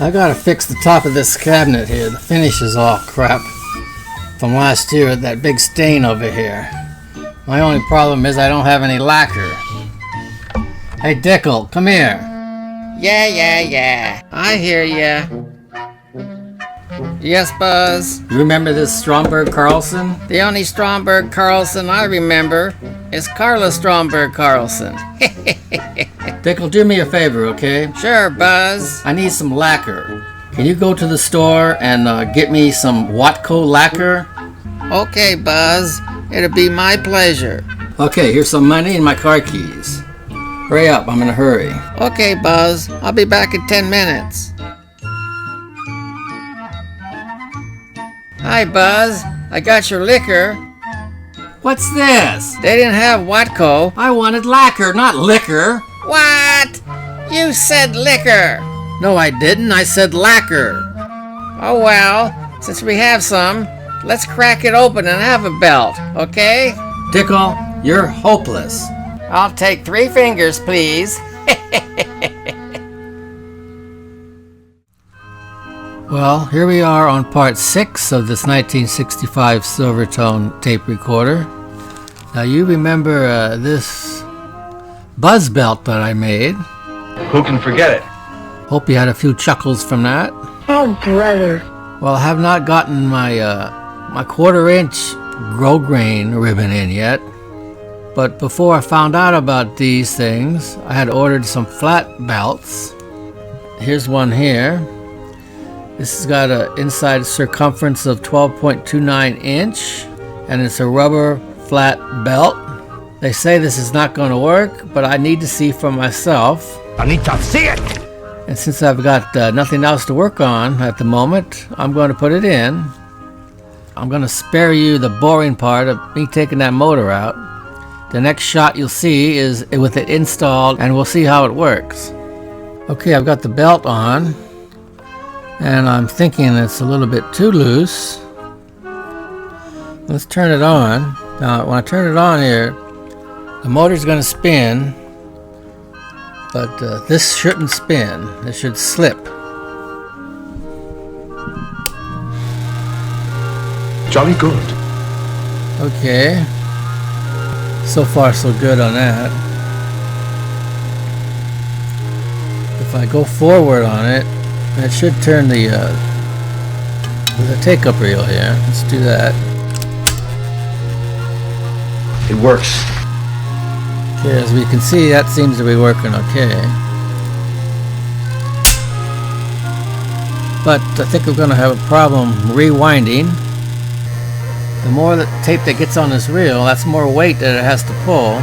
I gotta fix the top of this cabinet here. The finish is all crap from last year, that big stain over here. My only problem is I don't have any lacquer. Hey Dickel, come here. Yeah. I hear ya. Yes, Buzz? You remember this Stromberg Carlson? The only Stromberg Carlson I remember is Carla Stromberg Carlson. Dickel, do me a favor, okay? Sure, Buzz. I need some lacquer. Can you go to the store and get me some Watco lacquer? Okay, Buzz. It'll be my pleasure. Okay, here's some money and my car keys. Hurry up, I'm in a hurry. Okay, Buzz. I'll be back in 10 minutes. Hi, Buzz. I got your liquor. What's this? They didn't have Watco. I wanted lacquer, not liquor. What? You said liquor. No, I didn't. I said lacquer. Oh well, since we have some, let's crack it open and have a belt, okay? Dickel, you're hopeless. I'll take 3 fingers, please. Well, here we are on part 6 of this 1965 Silvertone tape recorder. Now you remember this buzz belt that I made. Who can forget it? Hope you had a few chuckles from that. Oh, brother. Well, I have not gotten my my 1/4-inch grow grain ribbon in yet. But before I found out about these things, I had ordered some flat belts. Here's one here. This has got an inside circumference of 12.29 inch, and it's a rubber flat belt. They say this is not going to work, but I need to see for myself. I need to see it! And since I've got nothing else to work on at the moment, I'm going to put it in. I'm going to spare you the boring part of me taking that motor out. The next shot you'll see is with it installed, and we'll see how it works. Okay, I've got the belt on, and I'm thinking it's a little bit too loose. Let's turn it on. Now, when I turn it on here, the motor's going to spin, but this shouldn't spin. It should slip. Jolly good. Okay. So far, so good on that. If I go forward on it, it should turn the take-up reel here. Let's do that. It works. Okay, as we can see, that seems to be working okay. But I think we're going to have a problem rewinding. The more the tape that gets on this reel, that's more weight that it has to pull.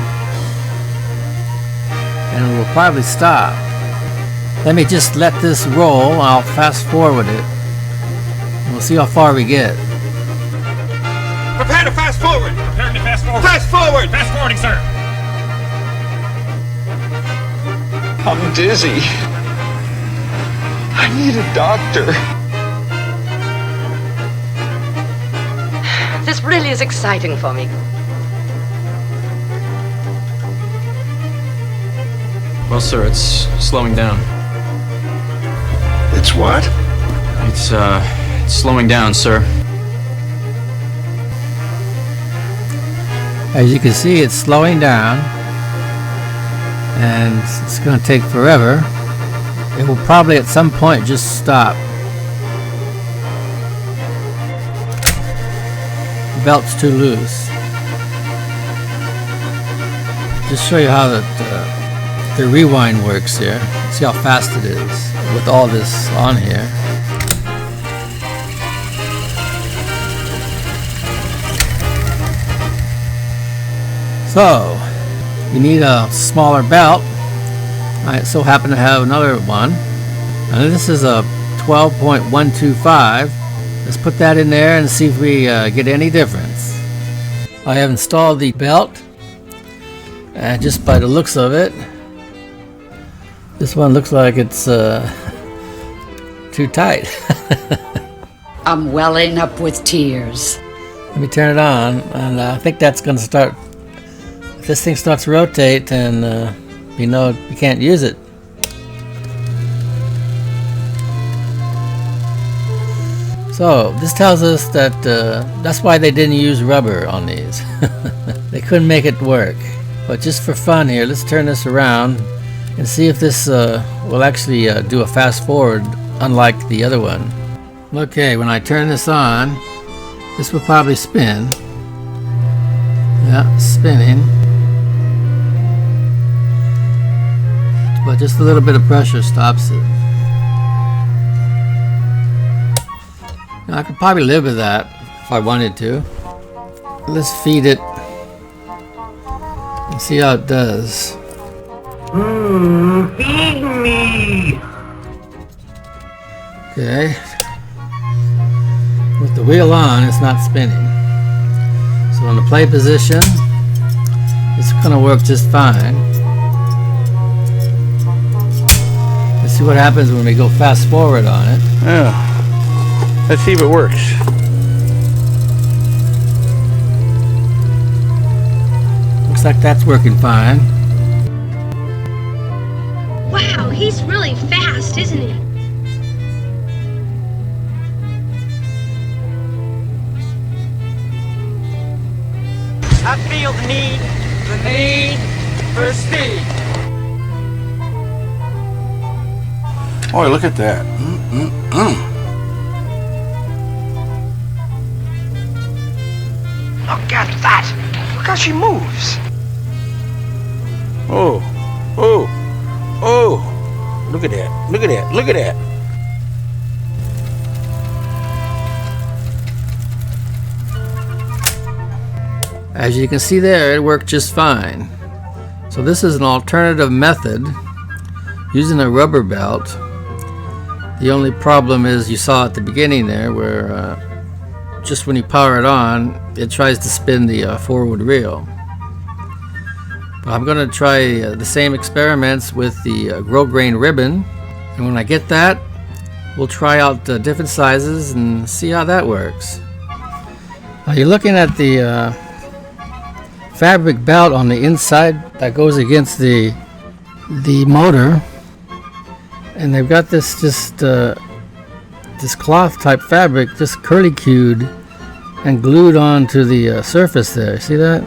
And it will probably stop. Let me just let this roll. I'll fast forward it. We'll see how far we get. Prepare to fast forward! Preparing to fast forward! Fast forward! Fast forwarding, sir! I'm dizzy. I need a doctor. This really is exciting for me. Well, sir, it's slowing down. It's what? It's slowing down, sir. As you can see, it's slowing down, and it's going to take forever. It will probably at some point just stop. The belt's too loose. Just show you how the rewind works here. See how fast it is with all this on here. So, you need a smaller belt. I so happen to have another one. And this is a 12.125. Let's put that in there and see if we get any difference. I have installed the belt, and just by the looks of it, this one looks like it's too tight. I'm welling up with tears. Let me turn it on, and I think that's going to start. If this thing starts to rotate, then you know you can't use it. So this tells us that that's why they didn't use rubber on these. They couldn't make it work. But just for fun here, let's turn this around and see if this will actually do a fast forward unlike the other one. Okay, when I turn this on, this will probably spin. Yeah, spinning. But just a little bit of pressure stops it. Now, I could probably live with that if I wanted to. Let's feed it and see how it does. Feed me! Okay. With the wheel on, it's not spinning. So in the play position, it's going to work just fine. Let's see what happens when we go fast forward on it. Yeah. Let's see if it works. Looks like that's working fine. Wow, he's really fast, isn't he? I feel the need for speed. Oh, look at that. Look at that! Look how she moves! Oh, oh, oh! Look at that! Look at that! Look at that! As you can see there, it worked just fine. So this is an alternative method using a rubber belt. The only problem is you saw at the beginning there where just when you power it on, it tries to spin the forward reel. But I'm going to try the same experiments with the grow grain ribbon, and when I get that, we'll try out different sizes and see how that works. Now you're looking at the fabric belt on the inside that goes against the motor, and they've got this this cloth type fabric just curly cued and glued onto the surface there. See that?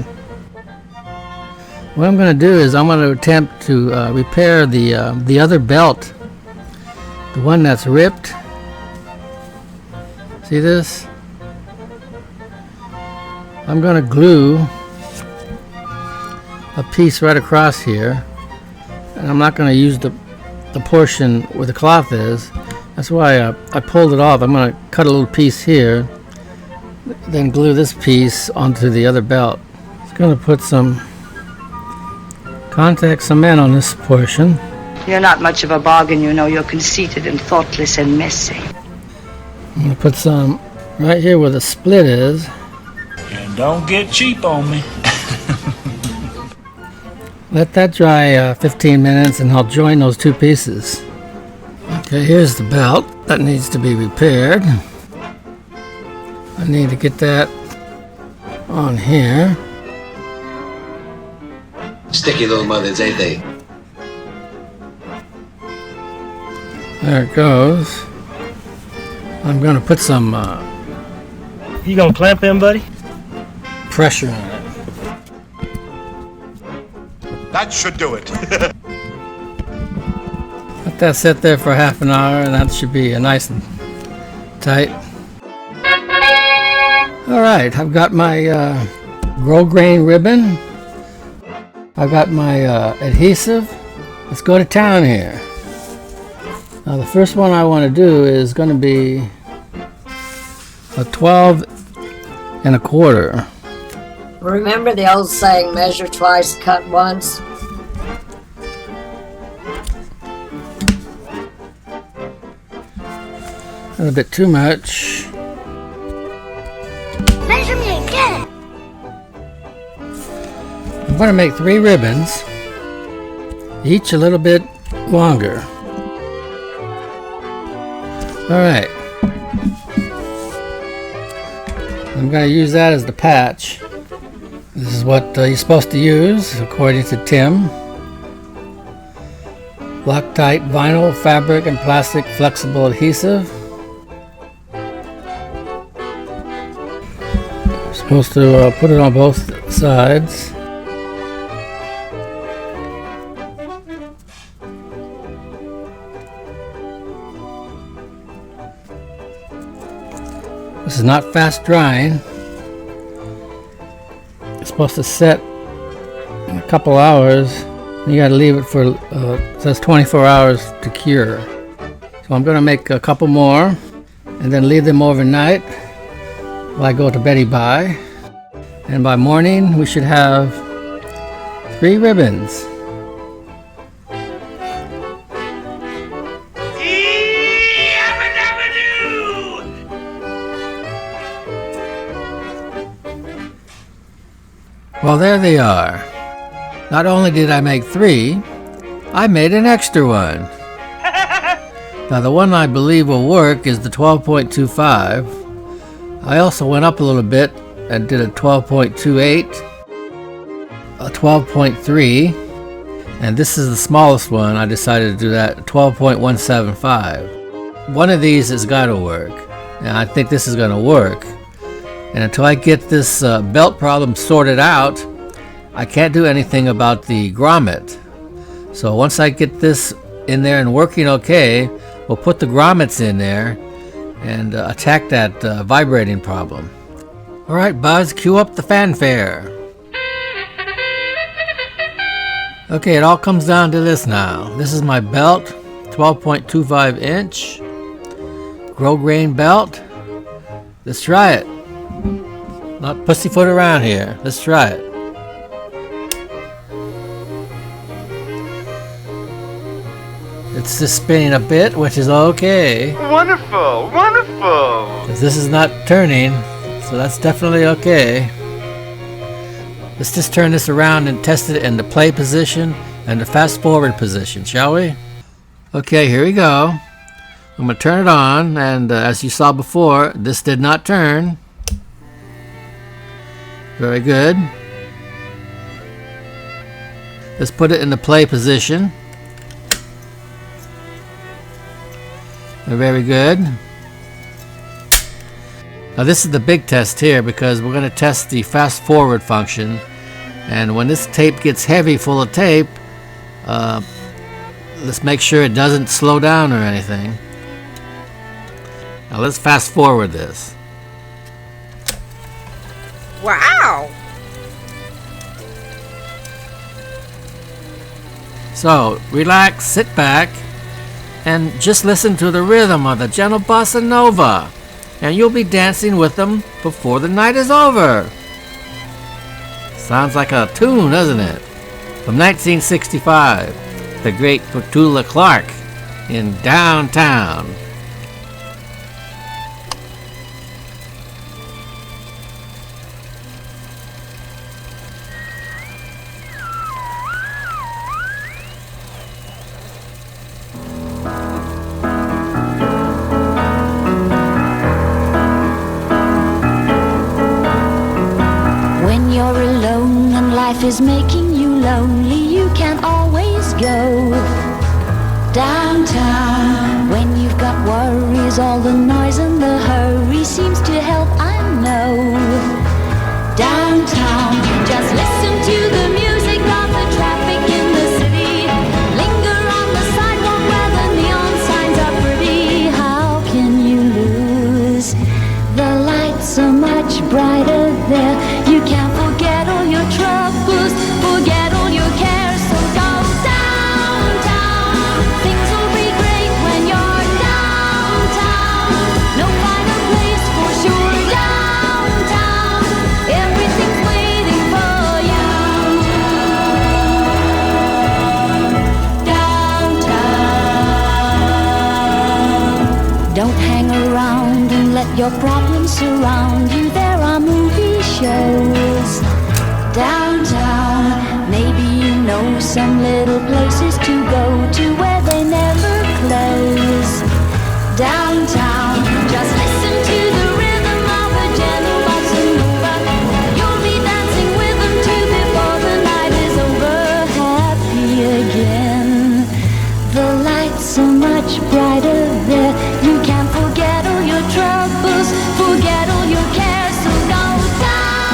What I'm going to do is I'm going to attempt to repair the other belt, the one that's ripped. See this? I'm going to glue a piece right across here, and I'm not going to use the portion where the cloth is. That's why I pulled it off. I'm going to cut a little piece here, then glue this piece onto the other belt. Just going to put some contact cement on this portion. You're not much of a bargain, you know. You're conceited and thoughtless and messy. I'm going to put some right here where the split is. And don't get cheap on me. Let that dry 15 minutes and I'll join those two pieces. Okay, here's the belt that needs to be repaired. I need to get that on here. Sticky little mothers, ain't they? There it goes. I'm going to put some You gonna clamp him, buddy? pressure on it. That should do it. Let that sit there for half an hour and that should be nice and tight. Alright, I've got my grow grain ribbon. I've got my adhesive. Let's go to town here. Now the first one I want to do is going to be a 12 1/4. Remember the old saying, measure twice, cut once? A little bit too much. Measure me again. I'm going to make 3 ribbons, each a little bit longer. Alright. I'm going to use that as the patch. This is what you're supposed to use, according to Tim. Loctite vinyl, fabric, and plastic flexible adhesive. supposed to put it on both sides. This is not fast drying. It's supposed to set in a couple hours. You gotta leave it for, it says 24 hours to cure. So I'm gonna make a couple more and then leave them overnight while I go to Betty Bye. And by morning we should have 3 ribbons. Well, there they are. Not only did I make 3, I made an extra one. Now the one I believe will work is the 12.25. I also went up a little bit and did a 12.28, a 12.3, and this is the smallest one. I decided to do that, 12.175. One of these has got to work, and I think this is going to work. And until I get this belt problem sorted out, I can't do anything about the grommet. So once I get this in there and working okay, we'll put the grommets in there and attack that vibrating problem. Alright Buzz, cue up the fanfare. Okay, it all comes down to this now. This is my belt, 12.25 inch, grow grain belt. Let's try it. Not pussyfoot around here. Let's try it. It's just spinning a bit, which is okay. Wonderful, wonderful. 'Cause this is not turning, so that's definitely okay. Let's just turn this around and test it in the play position and the fast forward position, shall we? Okay, here we go. I'm going to turn it on, and as you saw before, this did not turn. Very good. Let's put it in the play position. Very good. Now this is the big test here because we're going to test the fast forward function, and when this tape gets heavy full of tape, let's make sure it doesn't slow down or anything. Now let's fast forward this. Wow! So relax, sit back, and just listen to the rhythm of the gentle bossa nova, and you'll be dancing with them before the night is over. Sounds like a tune, doesn't it? From 1965, the great Petula Clark in downtown. Is making you lonely, you can always go downtown. When you've got worries, all the noise and the hurry seems to help, I know. Downtown, just listen to the music of the traffic in the city. Linger on the sidewalk where the neon signs are pretty. How can you lose? The lights are much brighter there. You can't forget all your troubles, forget all your cares, so go downtown. Things will be great when you're downtown. No finer place for sure, downtown. Everything's waiting for you. Downtown. Don't hang around and let your problems surround you. There are movie shows downtown. Maybe you know some little places to go to where they never close. Downtown, just listen to the rhythm of a gentle bossa nova. You'll be dancing with them too before the night is over. Happy again. The lights are much brighter there. You can't forget all your troubles, forget all your cares, so go down.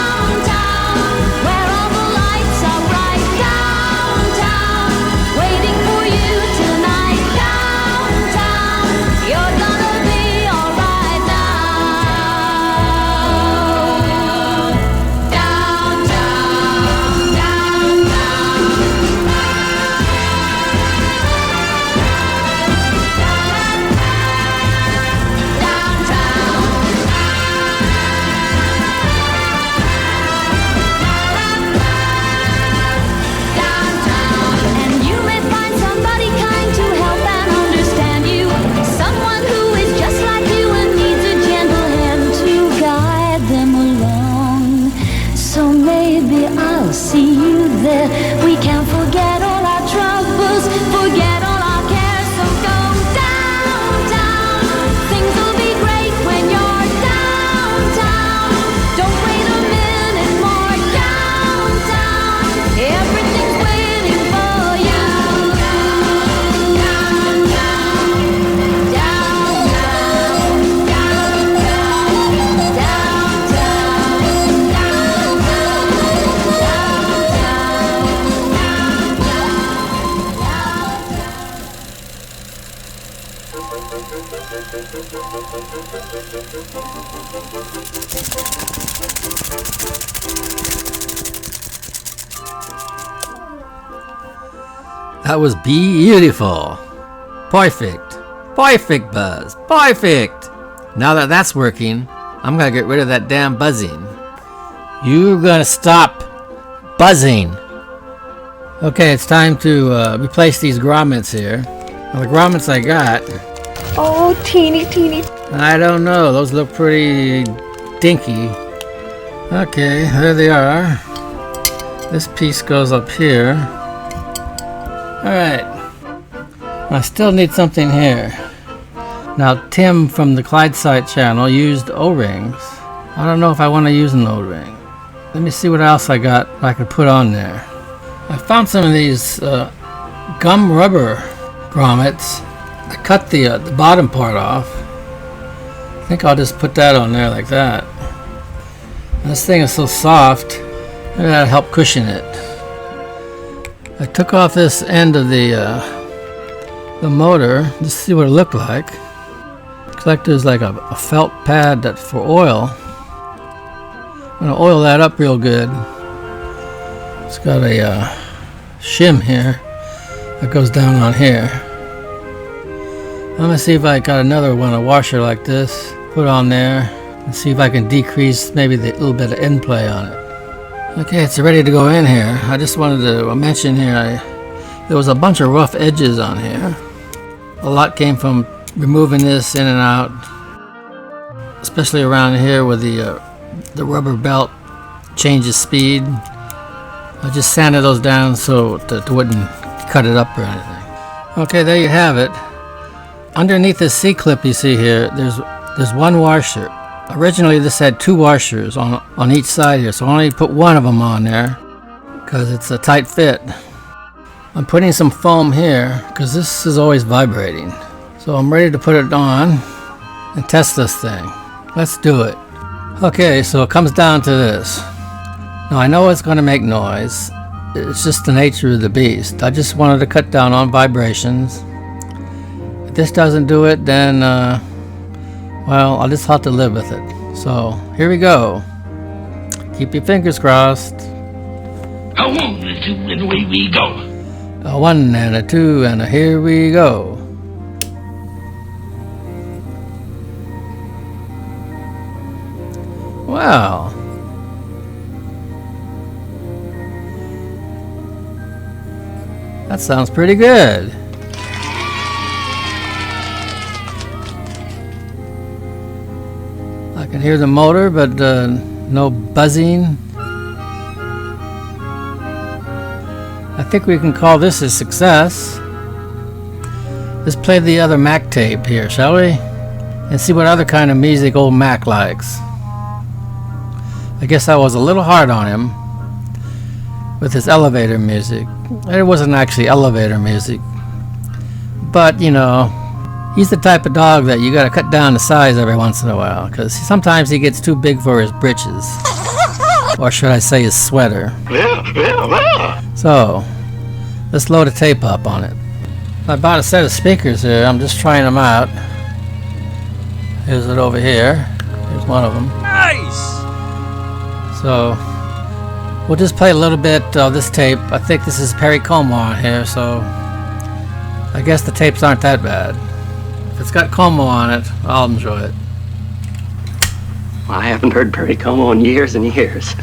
That was beautiful. Perfect. Perfect, Buzz. Perfect. Now that that's working, I'm going to get rid of that damn buzzing. You're going to stop buzzing. Okay, it's time to replace these grommets here. Now, the grommets I got... Oh, teeny. I don't know. Those look pretty dinky. Okay, there they are. This piece goes up here. Alright. I still need something here. Now, Tim from the Clydesight Channel used O-rings. I don't know if I want to use an O-ring. Let me see what else I got I could put on there. I found some of these gum rubber grommets. I cut the bottom part off. I think I'll just put that on there like that. This thing is so soft. Maybe that'll help cushion it. I took off this end of the motor just to see what it looked like. Looks like there's like a felt pad that's for oil. I'm gonna oil that up real good. It's got a shim here that goes down on here. I'm gonna see if I got another one, a washer like this, put on there, and see if I can decrease maybe the little bit of end play on it. Okay, it's ready to go in here. I just wanted to mention here, there was a bunch of rough edges on here. A lot came from removing this in and out, especially around here where the rubber belt changes speed. I just sanded those down so it wouldn't cut it up or anything. Okay, there you have it. Underneath this C-clip you see here, there's one washer. Originally this had two washers on each side here, so I only put one of them on there because it's a tight fit. I'm putting some foam here because this is always vibrating. So I'm ready to put it on and test this thing. Let's do it. Okay, so it comes down to this. Now I know it's going to make noise. It's just the nature of the beast. I just wanted to cut down on vibrations. If this doesn't do it, then well, I'll just have to live with it. So here we go. Keep your fingers crossed. A 1 and a 2 and away we go. A 1 and a 2 and a here we go. Wow. That sounds pretty good. I can hear the motor, but no buzzing. I think we can call this a success. Let's play the other Mac tape here, shall we? And see what other kind of music old Mac likes. I guess I was a little hard on him with his elevator music. It wasn't actually elevator music, but you know, he's the type of dog that you gotta cut down the size every once in a while, because sometimes he gets too big for his britches. Or should I say his sweater. So, let's load a tape up on it. I bought a set of speakers here. I'm just trying them out. Here's it over here. Here's one of them. Nice! So, we'll just play a little bit of this tape. I think this is Perry Como on here, so I guess the tapes aren't that bad. If it's got Como on it, I'll enjoy it. Well, I haven't heard Perry Como in years and years.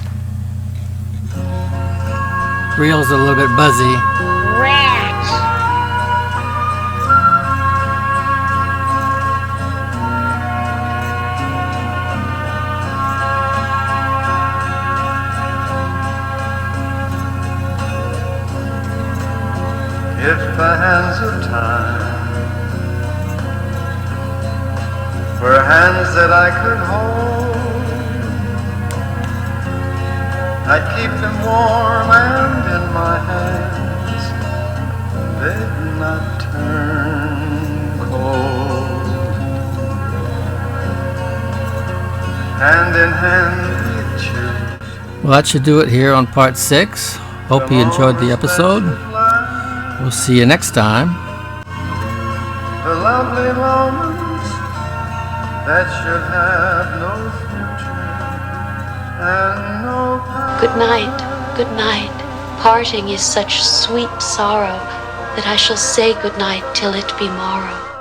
Reel's a little bit buzzy. Rats! If the hands of time were hands that I could hold, I'd keep them warm and in my hands they'd not turn cold. Hand in hand we'd choose. Well, that should do it here on part 6. Hope you enjoyed the episode. We'll see you next time. the lovely moments that should have no future and no past. Good night, good night. Parting is such sweet sorrow that I shall say good night till it be morrow.